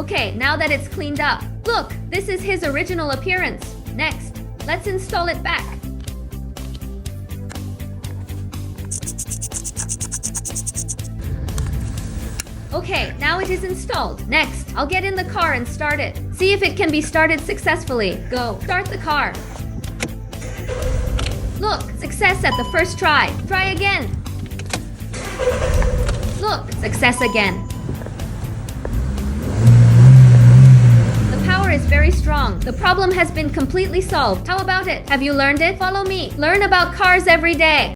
Okay, now that it's cleaned up. Look, this is his original appearance. Next, let's install it back. Okay, now it is installed. Next, I'll get in the car and start it. See if it can be started successfully. Go. Start the car. Look, success at the first try. Try again. Look, success again. The power is very strong. The problem has been completely solved. How about it? Have you learned it? Follow me. Learn about cars every day.